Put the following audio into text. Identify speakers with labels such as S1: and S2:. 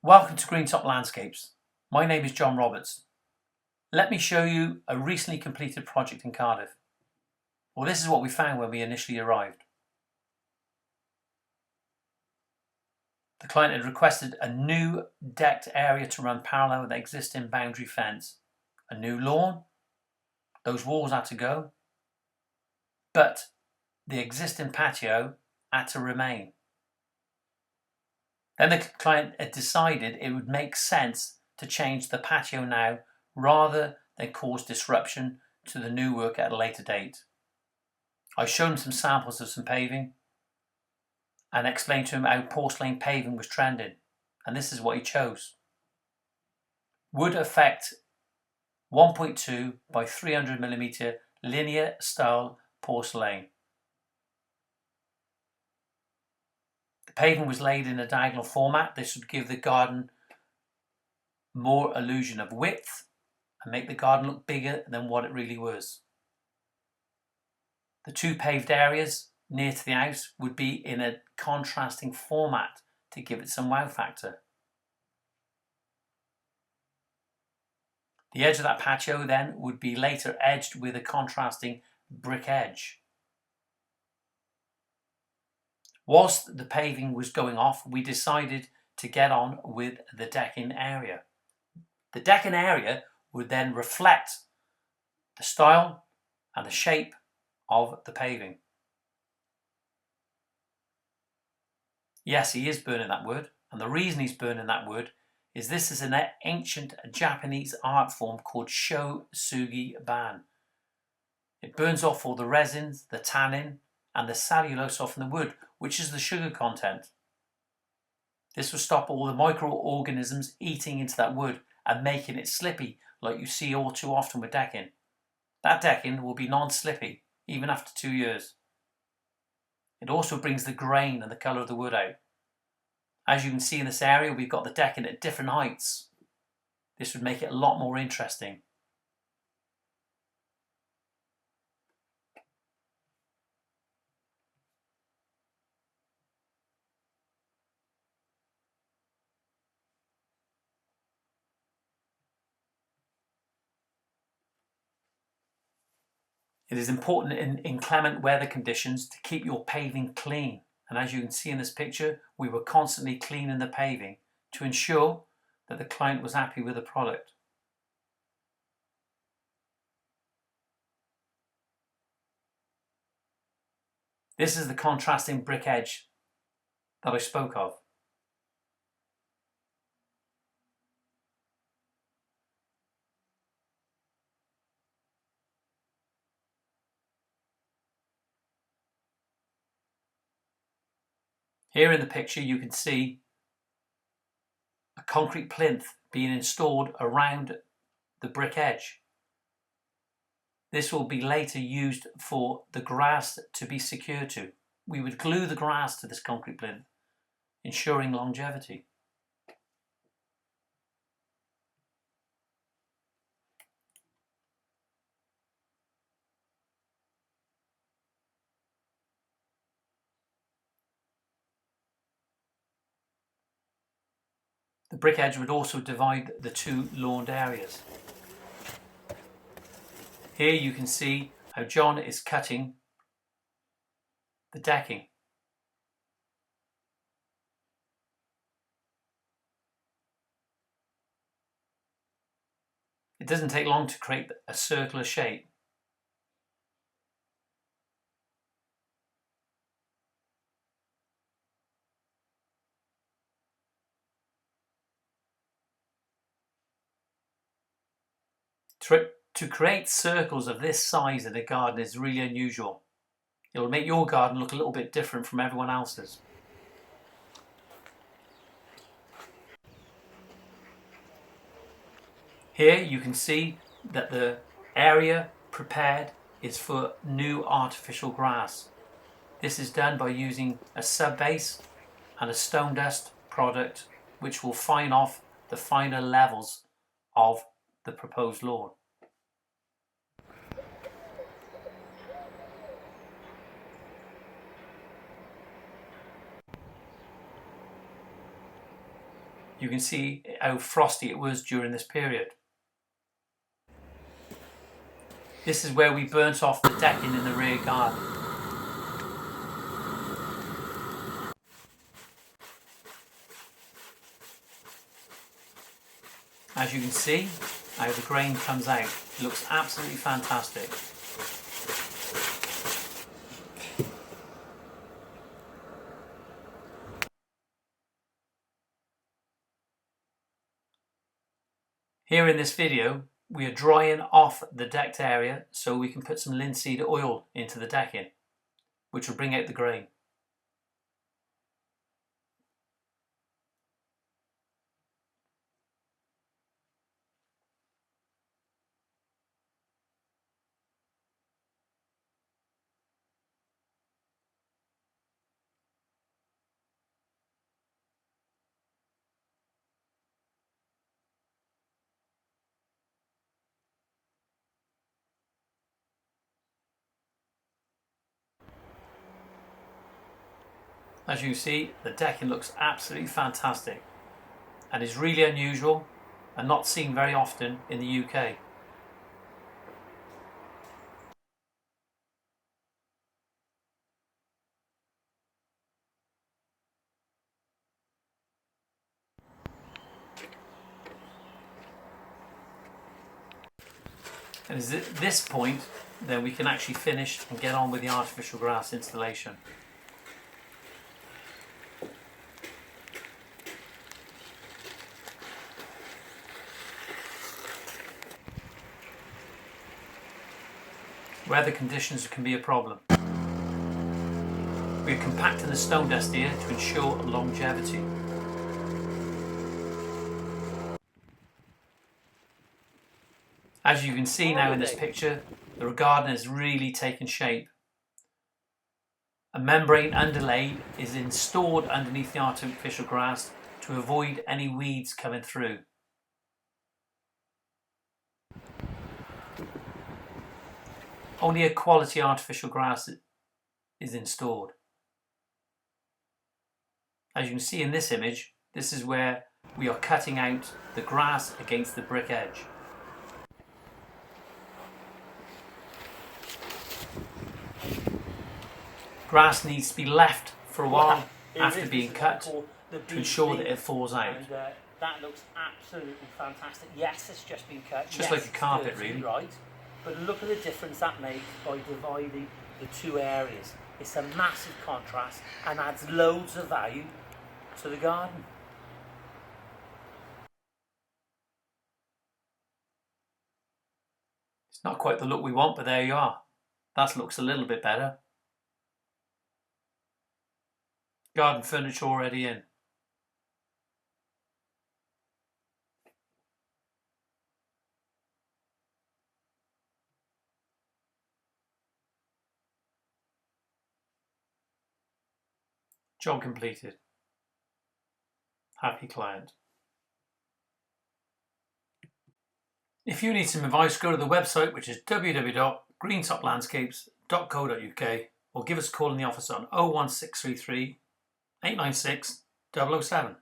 S1: Welcome to Greentop Landscapes. My name is John Roberts. Let me show you a recently completed project in Cardiff. Well, this is what we found when we initially arrived. The client had requested a new decked area to run parallel with the existing boundary fence. A new lawn, those walls had to go, but the existing patio had to remain. Then the client had decided it would make sense to change the patio now rather than cause disruption to the new work at a later date. I showed him some samples of some paving and explained to him how porcelain paving was trending, and this is what he chose. Wood effect 1.2 by 300mm linear style porcelain. The paving was laid in a diagonal format. This would give the garden more illusion of width and make the garden look bigger than what it really was. The two paved areas near to the house would be in a contrasting format to give it some wow factor. The edge of that patio then would be later edged with a contrasting brick edge. Whilst the paving was going off, we decided to get on with the decking area. The decking area would then reflect the style and the shape of the paving. Yes, he is burning that wood, and the reason he's burning that wood is this is an ancient Japanese art form called Sugi ban. It burns off all the resins, the tannin, and the cellulose off in the wood, which is the sugar content. This will stop all the microorganisms eating into that wood and making it slippy like you see all too often with decking. That decking will be non-slippy even after 2 years. It also brings the grain and the colour of the wood out. As you can see in this area, we've got the decking at different heights. This would make it a lot more interesting. It is important in inclement weather conditions to keep your paving clean. And as you can see in this picture, we were constantly cleaning the paving to ensure that the client was happy with the product. This is the contrasting brick edge that I spoke of. Here in the picture you can see a concrete plinth being installed around the brick edge. This will be later used for the grass to be secured to. We would glue the grass to this concrete plinth, ensuring longevity. The brick edge would also divide the two lawned areas. Here you can see how John is cutting the decking. It doesn't take long to create a circular shape. To create circles of this size in a garden is really unusual. It will make your garden look a little bit different from everyone else's. Here you can see that the area prepared is for new artificial grass. This is done by using a sub-base and a stone dust product which will fine off the finer levels of the proposed lawn. you can see how frosty it was during this period. This is where we burnt off the decking in the rear garden. As you can see, how the grain comes out. It looks absolutely fantastic. Here in this video, we are drying off the decked area so we can put some linseed oil into the decking, which will bring out the grain. As you see, the decking looks absolutely fantastic and is really unusual and not seen very often in the UK. And it's at this point then we can actually finish and get on with the artificial grass installation. Weather conditions can be a problem. We are compacting the stone dust here to ensure longevity. As you can see now in this picture, the garden has really taken shape. A membrane underlay is installed underneath the artificial grass to avoid any weeds coming through. Only a quality artificial grass is installed. As you can see in this image, this is where we are cutting out the grass against the brick edge. Grass needs to be left for a while after being cut to ensure that it falls out.
S2: And, that looks absolutely fantastic. Yes, it's just been cut.
S1: Just like a carpet, really.
S2: Right. But look at the difference that makes by dividing the two areas. It's a massive contrast and adds loads of value to the garden.
S1: It's not quite the look we want, but there you are. That looks a little bit better. Garden furniture already in. Job completed. Happy client. If you need some advice, go to the website, which is www.greentoplandscapes.co.uk, or give us a call in the office on 01633 896 007.